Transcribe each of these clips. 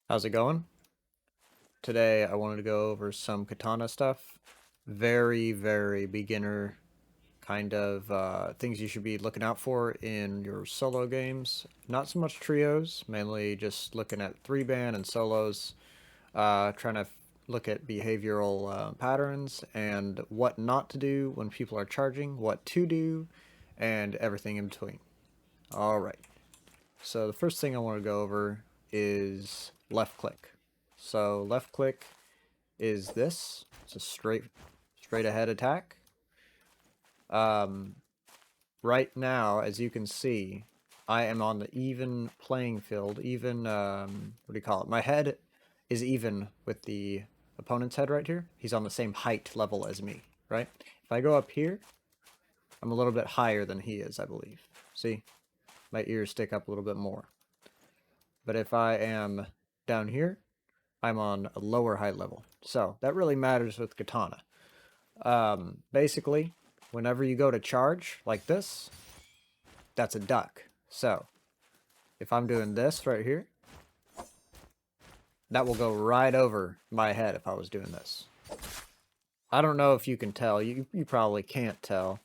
How's it going? Today I wanted to go over some katana stuff. Very beginner kind of things you should be looking out for in your solo games. Not so much trios, mainly just looking at 3-band and solos, trying to look at behavioral patterns and what not to do when people are charging, what to do, and everything in between. Alright, so the first thing I want to go over is left click. So left click is this. It's a straight ahead attack. Right now, as you can see, I am on the even playing field. Even, what do you call it? My head is even with the opponent's head right here. He's on the same height level as me, right? If I go up here, I'm a little bit higher than he is, I believe. See? My ears stick up a little bit more. But if I am down here, I'm on a lower height level. So that really matters with katana. Basically, whenever you go to charge like this, that's a duck. So if I'm doing this right here, that will go right over my head if I was doing this. I don't know if you can tell. You probably can't tell.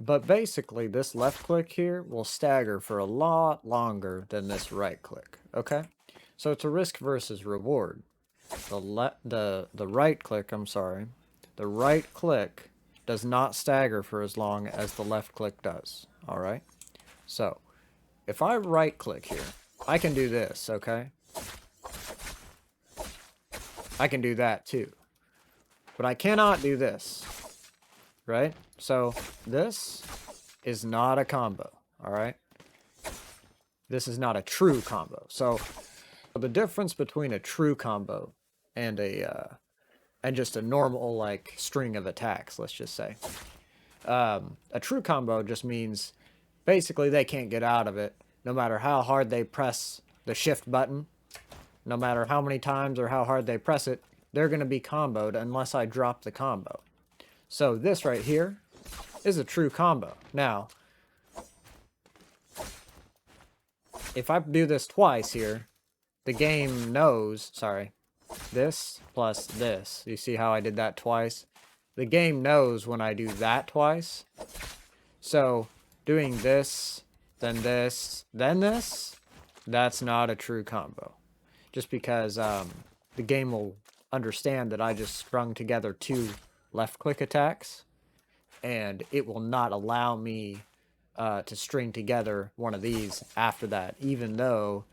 But basically, this left click here will stagger for a lot longer than this right click. Okay? So it's a risk versus reward. The right click, I'm sorry, the right click does not stagger for as long as the left click does. All right. So if I right click here, I can do this. Okay. I can do that too, but I cannot do this. Right. So this is not a combo. All right. This is not a true combo. So the difference between a true combo and just a normal like string of attacks, let's just say. A true combo just means basically they can't get out of it no matter how hard they press the shift button, no matter how many times or how hard they press it, they're going to be comboed unless I drop the combo. So this right here is a true combo. Now, if I do this twice here, the game knows, sorry, this plus this. You see how I did that twice? The game knows when I do that twice. So doing this, then this, then this, that's not a true combo. Just because the game will understand that I just strung together 2 left click attacks, and it will not allow me to string together one of these after that, even though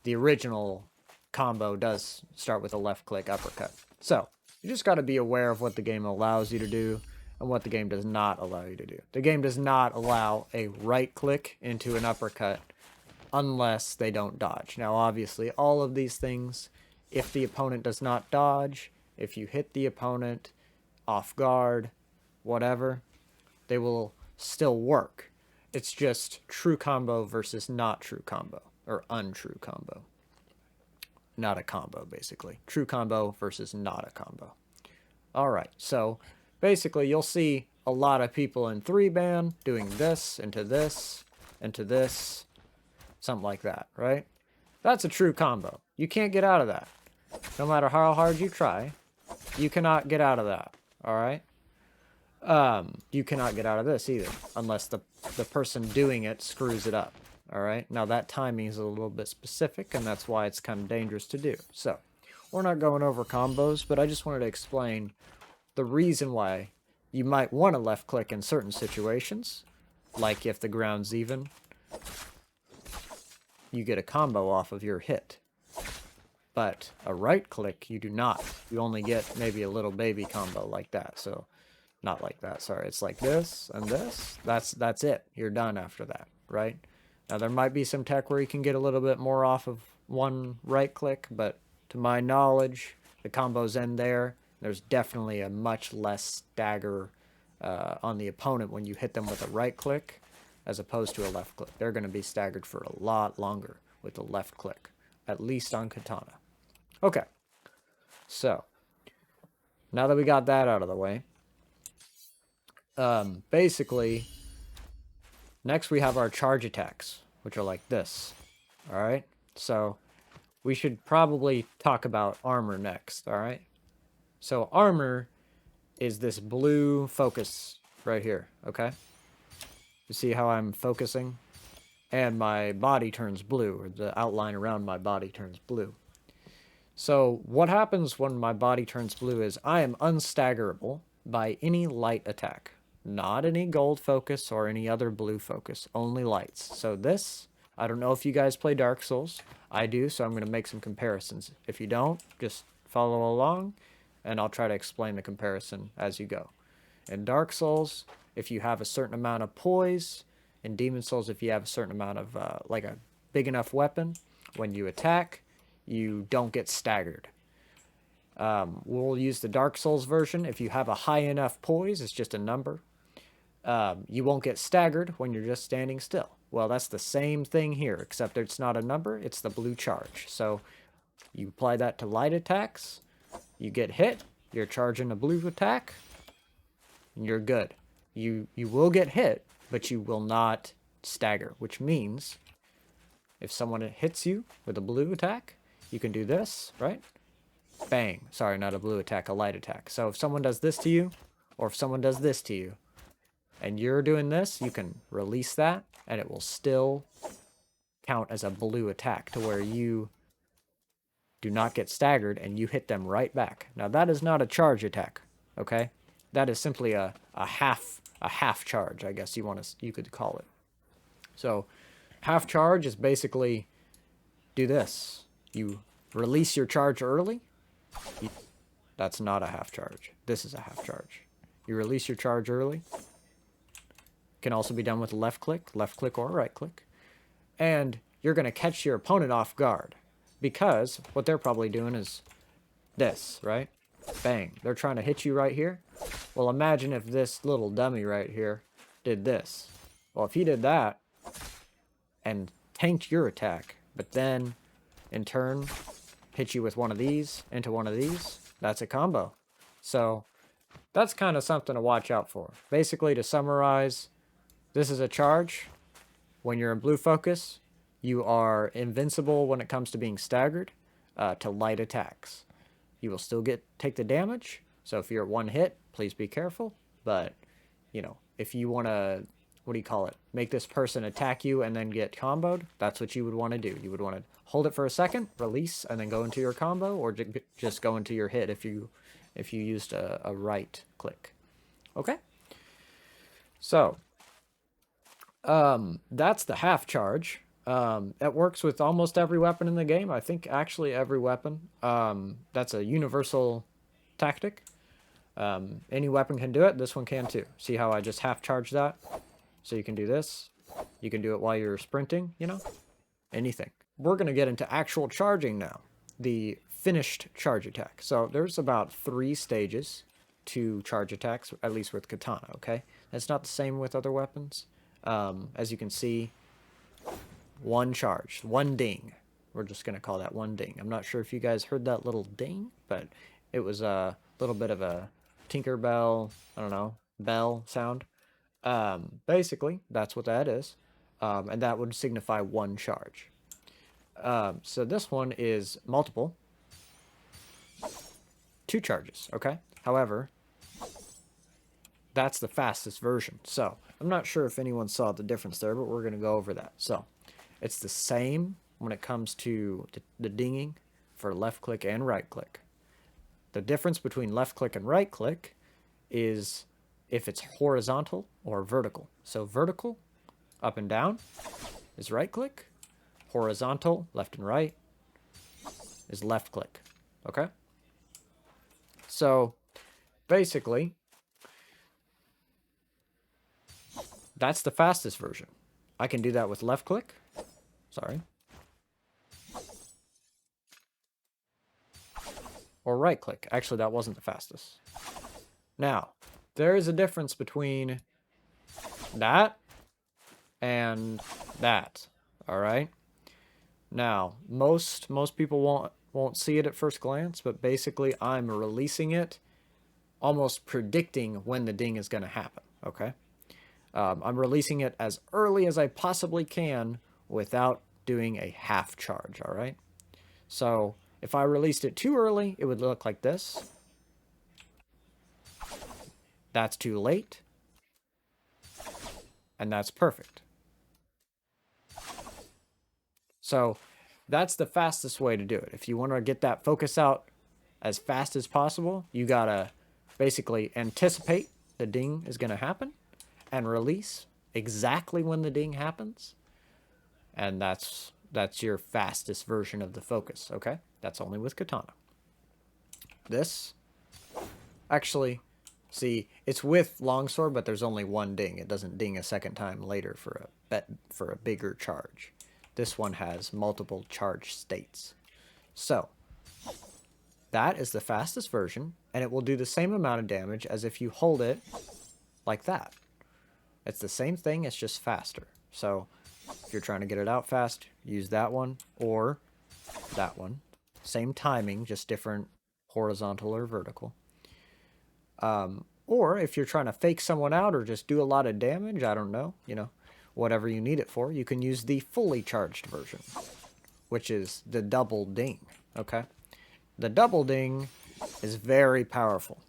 the original combo does start with a left click uppercut. So you just got to be aware of what the game allows you to do and what the game does not allow you to do. The game does not allow a right click into an uppercut unless they don't dodge. Now, obviously, all of these things, if the opponent does not dodge, if you hit the opponent off guard, whatever, they will still work. It's just true combo versus not true combo, or untrue combo. Not a combo, basically. True combo versus not a combo. Alright, so basically you'll see a lot of people in 3-band doing this, into this, into this, something like that, right? That's a true combo. You can't get out of that. No matter how hard you try, you cannot get out of that, alright? You cannot get out of this either, unless the person doing it screws it up. All right. Now that timing is a little bit specific, and that's why it's kind of dangerous to do. So we're not going over combos, but I just wanted to explain the reason why you might want to left click in certain situations, like if the ground's even, you get a combo off of your hit. But a right click, you do not. You only get maybe a little baby combo like that. So not like that, sorry. It's like this and this. That's it. You're done after that, right? Now, there might be some tech where you can get a little bit more off of one right click, but to my knowledge, the combos end there. There's definitely a much less stagger on the opponent when you hit them with a right click as opposed to a left click. They're going to be staggered for a lot longer with the left click, at least on katana. Okay, so now that we got that out of the way, basically, next we have our charge attacks, which are like this. All right, so we should probably talk about armor next, all right? So armor is this blue focus right here, okay? You see how I'm focusing? And my body turns blue, or the outline around my body turns blue. So what happens when my body turns blue is I am unstaggerable by any light attack. Not any gold focus or any other blue focus, only lights. So this, I don't know if you guys play Dark Souls. I do, so I'm going to make some comparisons. If you don't, just follow along, and I'll try to explain the comparison as you go. In Dark Souls, if you have a certain amount of poise, in Demon Souls, if you have a certain amount of, like a big enough weapon, when you attack, you don't get staggered. We'll use the Dark Souls version. If you have a high enough poise, it's just a number. You won't get staggered when you're just standing still. Well, that's the same thing here, except it's not a number, it's the blue charge. So you apply that to light attacks, you get hit, you're charging a blue attack, and you're good. You will get hit, but you will not stagger, which means if someone hits you with a blue attack, you can do this, right? Bang. Sorry, not a blue attack, a light attack. So if someone does this to you, or if someone does this to you, and you're doing this, you can release that, and it will still count as a blue attack to where you do not get staggered and you hit them right back. Now that is not a charge attack, okay? That is simply a half charge, I guess you could call it. So half charge is basically do this. You release your charge early. That's not a half charge. This is a half charge. You release your charge early. Can also be done with left click or right click. And you're going to catch your opponent off guard because what they're probably doing is this, right? Bang. They're trying to hit you right here. Well, imagine if this little dummy right here did this. Well, if he did that and tanked your attack, but then in turn hit you with one of these into one of these, that's a combo. So that's kind of something to watch out for. Basically, to summarize, this is a charge. When you're in blue focus, you are invincible when it comes to being staggered to light attacks. You will still take the damage. So if you're at one hit, please be careful. But, you know, if you want to, make this person attack you and then get comboed, that's what you would want to do. You would want to hold it for a second, release, and then go into your combo, or just go into your hit if you used a right click. Okay? So that's the half charge. It works with almost every weapon in the game. I think actually every weapon. That's a universal tactic. Any weapon can do it. This one can too. See how I just half charged that? So you can do this. You can do it while you're sprinting, you know? Anything. We're going to get into actual charging now. The finished charge attack. So there's about 3 stages to charge attacks, at least with katana, okay? That's not the same with other weapons. As you can see, one charge, one ding. We're just going to call that one ding. I'm not sure if you guys heard that little ding, but it was a little bit of a Tinkerbell, I don't know, bell sound. Basically, that's what that is. And that would signify one charge. So this one is multiple. 2 charges, okay? However, that's the fastest version. So I'm not sure if anyone saw the difference there, but we're going to go over that. So it's the same when it comes to the dinging for left click and right click. The difference between left click and right click is if it's horizontal or vertical. So vertical, up and down, is right click. Horizontal, left and right, is left click. Okay? So basically, that's the fastest version. I can do that with left click. Sorry. Or right click. Actually, that wasn't the fastest. Now, there is a difference between that and that. All right? Now, most people won't see it at first glance, but basically I'm releasing it, almost predicting when the ding is going to happen, okay? I'm releasing it as early as I possibly can without doing a half charge, all right? So if I released it too early, it would look like this. That's too late. And that's perfect. So that's the fastest way to do it. If you want to get that focus out as fast as possible, you gotta basically anticipate the ding is going to happen and release exactly when the ding happens. And that's your fastest version of the focus, okay? That's only with Katana. This, actually, see, it's with longsword, but there's only one ding. It doesn't ding a second time later for a bigger charge. This one has multiple charge states. So, that is the fastest version, and it will do the same amount of damage as if you hold it like that. It's the same thing, it's just faster. So, if you're trying to get it out fast, use that one or that one. Same timing, just different horizontal or vertical. Or if you're trying to fake someone out or just do a lot of damage, I don't know, whatever you need it for, you can use the fully charged version, which is the double ding, okay? The double ding is very powerful,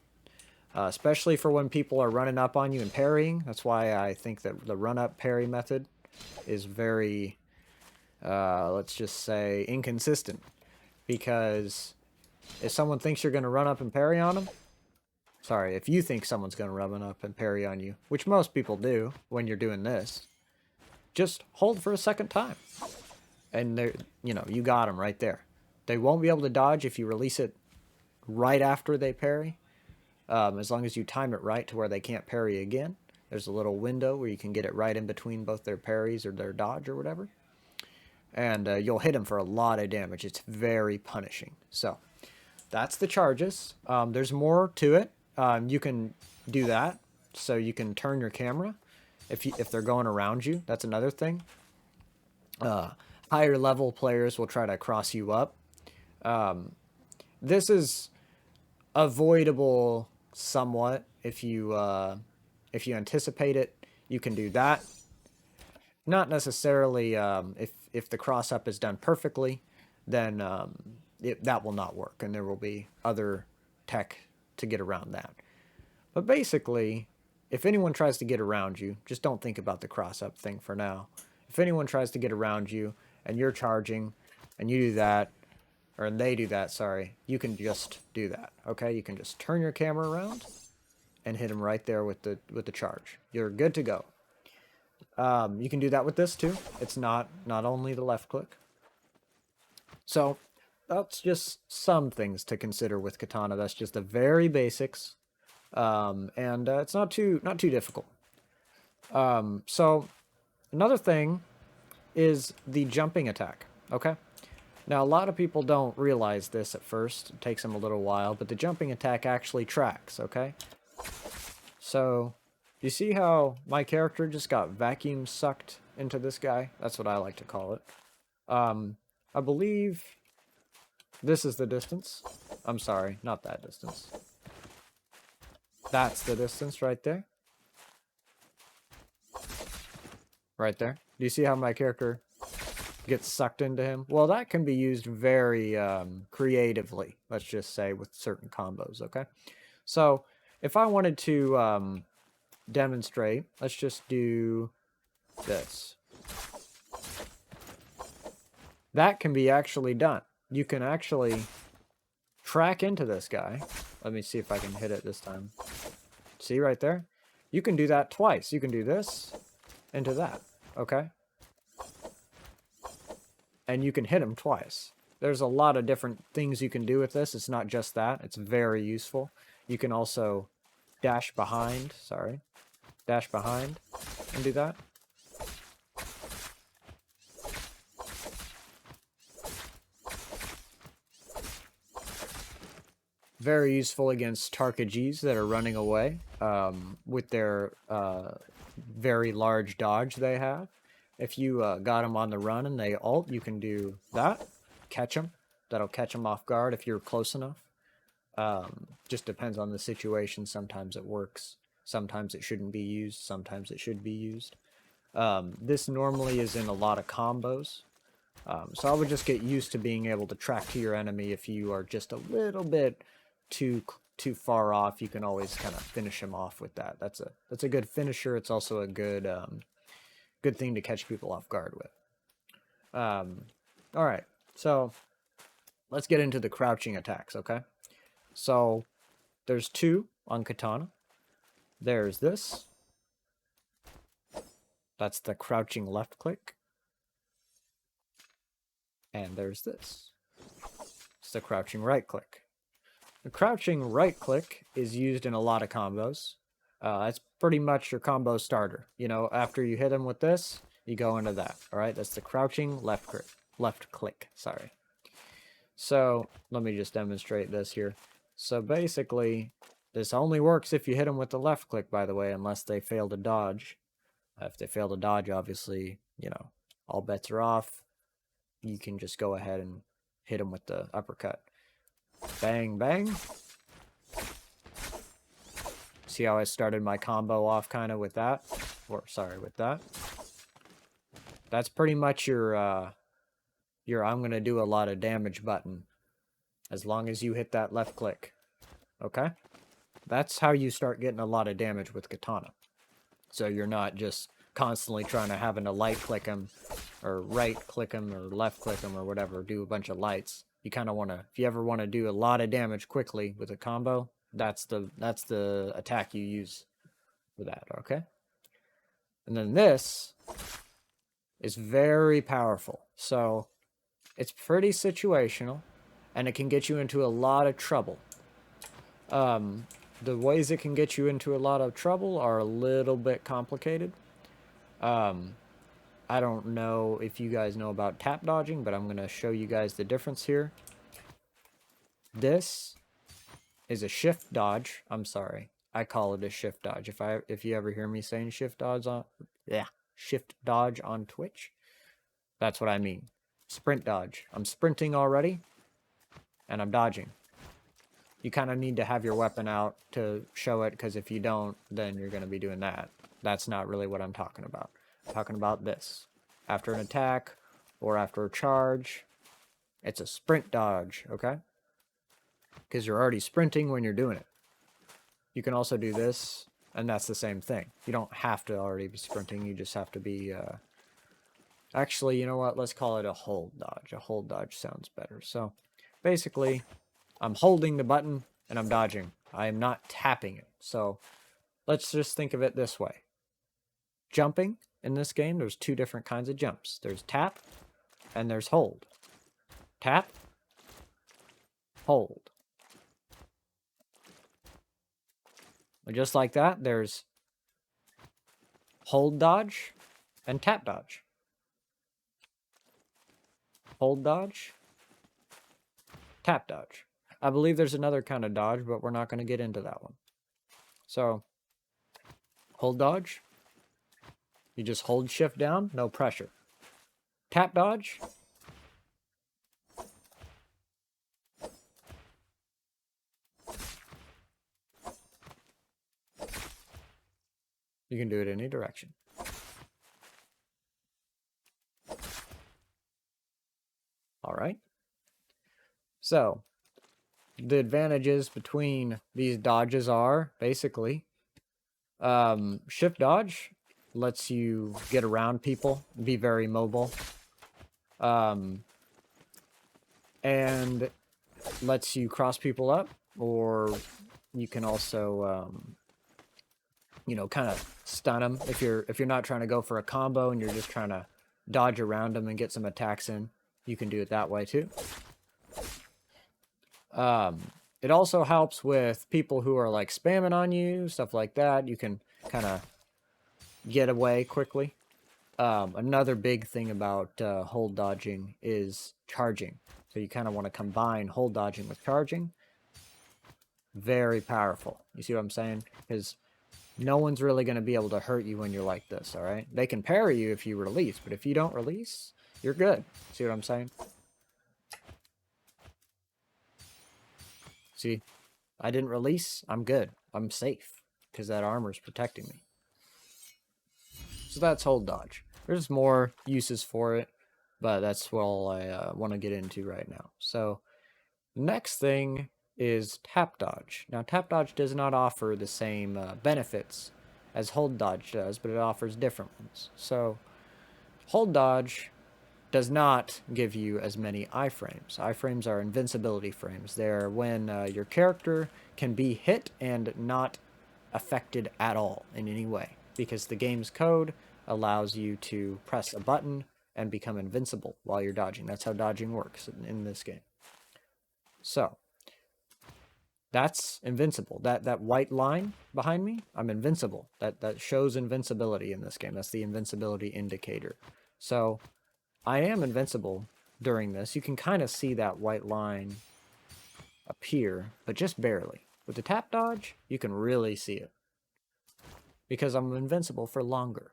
especially for when people are running up on you and parrying. That's why I think that the run-up parry method is very, let's just say, inconsistent. Because if someone thinks you're going to run up and parry on them, sorry, if you think someone's going to run up and parry on you, which most people do when you're doing this, just hold for a second time. And you got them right there. They won't be able to dodge if you release it right after they parry. As long as you time it right to where they can't parry again. There's a little window where you can get it right in between both their parries or their dodge or whatever. And you'll hit them for a lot of damage. It's very punishing. So that's the charges. There's more to it. You can do that. So you can turn your camera if they're going around you. That's another thing. Higher level players will try to cross you up. This is avoidable somewhat if you anticipate it. You can do that. Not necessarily if the cross up is done perfectly, then that will not work, and there will be other tech to get around that. But basically, if anyone tries to get around you, just don't think about the cross up thing for now. If anyone tries to get around you and you're charging and you do that, or they do that, sorry, you can just do that, okay? You can just turn your camera around and hit them right there with the charge. You're good to go. You can do that with this too. It's not only the left click. So that's just some things to consider with Katana. That's just the very basics, and it's not too difficult. So another thing is the jumping attack. Okay. Now, a lot of people don't realize this at first. It takes them a little while, but the jumping attack actually tracks, okay? So, you see how my character just got vacuum sucked into this guy? That's what I like to call it. I believe this is the distance. I'm sorry, not that distance. That's the distance right there. Right there. Do you see how my character gets sucked into him? Well, that can be used very creatively, let's just say, with certain combos, okay? So, if I wanted to demonstrate, let's just do this. That can be actually done. You can actually track into this guy. Let me see if I can hit it this time. See right there? You can do that twice. You can do this into that, okay? And you can hit him twice. There's a lot of different things you can do with this. It's not just that. It's very useful. You can also dash behind, dash behind and do that. Very useful against Tarkajis that are running away with their very large dodge they have. If you got them on the run and they ult, you can do that. Catch them. That'll catch them off guard if you're close enough. Just depends on the situation. Sometimes it works. Sometimes it shouldn't be used. Sometimes it should be used. This normally is in a lot of combos. So I would just get used to being able to track to your enemy. If you are just a little bit too far off, you can always kind of finish him off with that. That's a good finisher. It's also a good good thing to catch people off guard with. All right, so let's get into the crouching attacks. Okay, so there's two on Katana. There's this. That's the crouching left click. And there's this. It's the crouching right click. The crouching right click is used in a lot of combos. It's pretty much your combo starter. You know, after you hit him with this, you go into that. All right, that's the crouching left click. Left click. Sorry. So let me just demonstrate this here. So basically, this only works if you hit them with the left click, by the way, unless they fail to dodge. If they fail to dodge, obviously, you know, all bets are off. You can just go ahead and hit them with the uppercut. Bang, bang. See how I started my combo off kind of with that? Or, sorry, with that. That's pretty much your I'm going to do a lot of damage button. As long as you hit that left click. Okay? That's how you start getting a lot of damage with Katana. So you're not just constantly trying to having to light click them, or right click them, or left click them, or whatever, do a bunch of lights. You kind of want to, if you ever want to do a lot of damage quickly with a combo, that's the attack you use for that, okay? And then this is very powerful. So it's pretty situational, and it can get you into a lot of trouble. The ways it can get you into a lot of trouble are a little bit complicated. I don't know if you guys know about tap dodging, but I'm going to show you guys the difference here. This is a shift dodge. I'm sorry. I call it a shift dodge. If you ever hear me saying shift dodge on Twitch, that's what I mean. Sprint dodge. I'm sprinting already, and I'm dodging. You kind of need to have your weapon out to show it, because if you don't, then you're going to be doing that. That's not really what I'm talking about. I'm talking about this. After an attack or after a charge, it's a sprint dodge, okay? Because you're already sprinting when you're doing it. You can also do this, and that's the same thing. You don't have to already be sprinting. You just have to be... Actually, you know what? Let's call it a hold dodge. A hold dodge sounds better. So, basically, I'm holding the button, and I'm dodging. I am not tapping it. So, let's just think of it this way. Jumping, in this game, there's two different kinds of jumps. There's tap, and there's hold. Tap, hold. And just like that, there's hold dodge and tap dodge. Hold dodge, tap dodge. I believe there's another kind of dodge, but we're not going to get into that one. So, hold dodge. You just hold shift down, no pressure. Tap dodge. You can do it any direction. All right. So, the advantages between these dodges are basically shift dodge lets you get around people, be very mobile, and lets you cross people up, or you can also you know, kind of stun them if you're not trying to go for a combo and you're just trying to dodge around them and get some attacks in. You can do it that way too. It also helps with people who are like spamming on you, stuff like that. You can kind of get away quickly. Another big thing about hold dodging is charging. So you kind of want to combine hold dodging with charging. Very powerful. You see what I'm saying? Because no one's really going to be able to hurt you when you're like this, all right? They can parry you if you release, but if you don't release, you're good. See what I'm saying? See, I didn't release. I'm good. I'm safe because that armor's protecting me. So that's hold dodge. There's more uses for it. but that's what I want to get into right now. So next thing is tap dodge. Now tap dodge does not offer the same benefits as hold dodge does, but it offers different ones. So hold dodge does not give you as many iframes. Iframes are invincibility frames. They're when your character can be hit and not affected at all in any way, because the game's code allows you to press a button and become invincible while you're dodging. That's how dodging works in this game. So that's invincible. That white line behind me, I'm invincible. That shows invincibility in this game. That's the invincibility indicator. So I am invincible during this. You can kind of see that white line appear, but just barely. With the tap dodge, you can really see it, because I'm invincible for longer.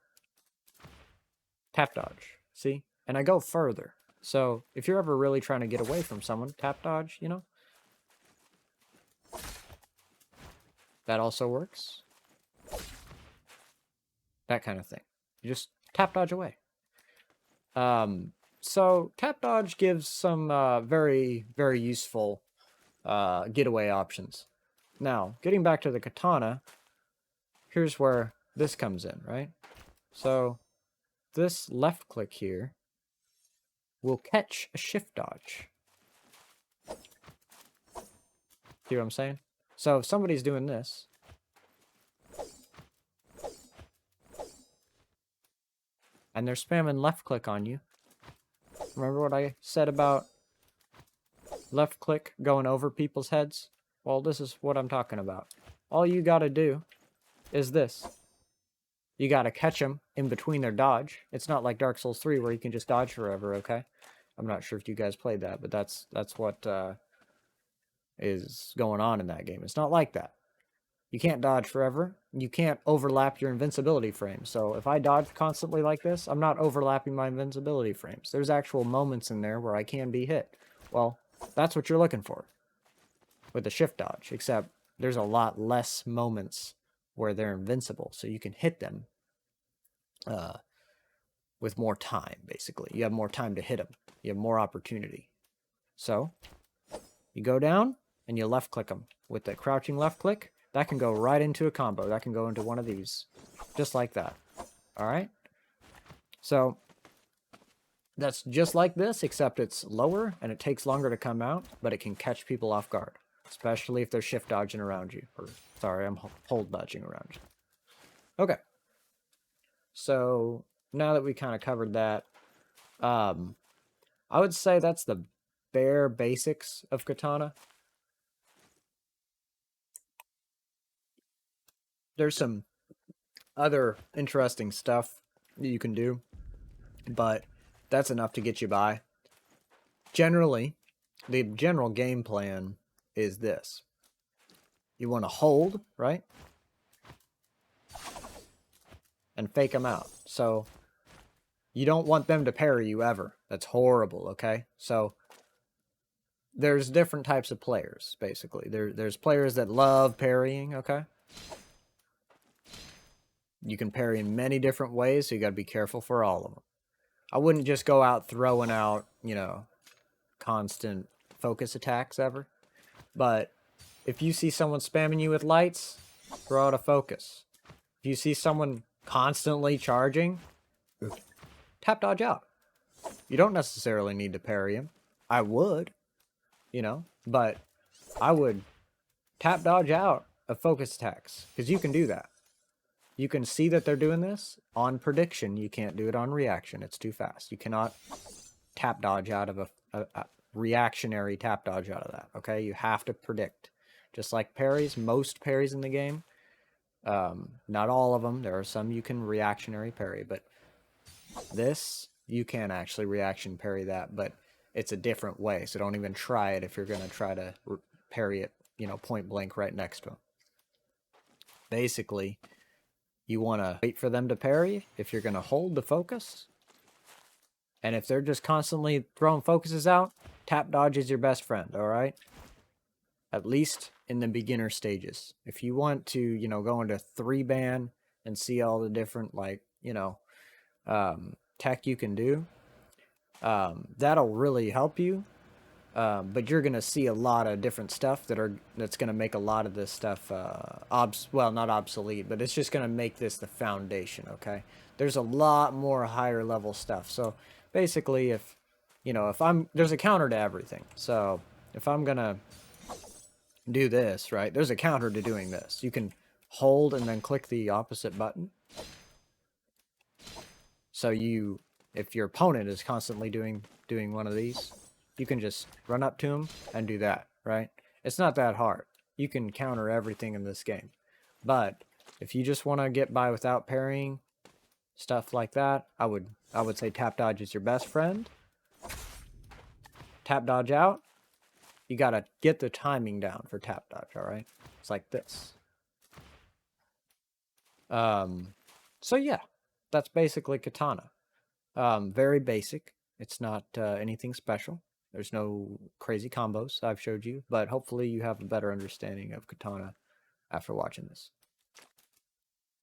Tap dodge, see? And I go further. So if you're ever really trying to get away from someone, tap dodge, you know? That also works. That kind of thing. You just tap dodge away. So tap dodge gives some very, very useful getaway options. Now, getting back to the katana, here's where this comes in, right? So this left click here will catch a shift dodge. See what I'm saying? So if somebody's doing this, and they're spamming left click on you, remember what I said about left click going over people's heads? Well, this is what I'm talking about. All you gotta do is this. You gotta catch them in between their dodge. It's not like Dark Souls 3 where you can just dodge forever, okay? I'm not sure if you guys played that, but that's what is going on in that game. It's not like that. You can't dodge forever. You can't overlap your invincibility frames. So if I dodge constantly like this, I'm not overlapping my invincibility frames. There's actual moments in there where I can be hit. Well, that's what you're looking for with the shift dodge, except there's a lot less moments where they're invincible, so you can hit them with more time, basically. You have more time to hit them. You have more opportunity. So you go down and you left click them. With the crouching left click, that can go right into a combo. That can go into one of these, just like that. All right? So that's just like this, except it's lower and it takes longer to come out, but it can catch people off guard, especially if they're shift dodging around you. Or, sorry, I'm hold dodging around you. Okay. So now that we kind of covered that, I would say that's the bare basics of katana. There's some other interesting stuff that you can do, but that's enough to get you by. Generally, the general game plan is this. You want to hold, right? And fake them out. So you don't want them to parry you ever. That's horrible, okay? So there's different types of players, basically. There's players that love parrying, okay? You can parry in many different ways, so you got to be careful for all of them. I wouldn't just go out throwing out, you know, constant focus attacks ever. But if you see someone spamming you with lights, throw out a focus. If you see someone constantly charging, tap dodge out. You don't necessarily need to parry him. I would, you know, but I would tap dodge out of focus attacks, because you can do that. You can see that they're doing this on prediction. You can't do it on reaction. It's too fast. You cannot tap dodge out of a reactionary tap dodge out of that, okay? You have to predict. Just like parries, most parries in the game, not all of them. There are some you can reactionary parry, but this, you can actually reaction parry that, but it's a different way, so don't even try it if you're going to try to parry it, you know, point blank right next to him. Basically, you want to wait for them to parry if you're going to hold the focus. And if they're just constantly throwing focuses out, tap dodge is your best friend, all right? At least in the beginner stages. If you want to, you know, go into 3-ban and see all the different, like, you know, tech you can do, That'll really help you. But you're gonna see a lot of different stuff that's gonna make a lot of this stuff well, not obsolete, but it's just gonna make this the foundation. Okay, there's a lot more higher level stuff. So basically, if there's a counter to everything. So if I'm gonna do this, right, there's a counter to doing this. You can hold and then click the opposite button. So if your opponent is constantly doing one of these, you can just run up to him and do that, right? It's not that hard. You can counter everything in this game. But if you just want to get by without parrying, stuff like that, I would say tap dodge is your best friend. Tap dodge out. You got to get the timing down for tap dodge, all right? It's like this. So yeah, that's basically Katana. Very basic. It's not anything special. There's no crazy combos I've showed you, but hopefully you have a better understanding of Katana after watching this.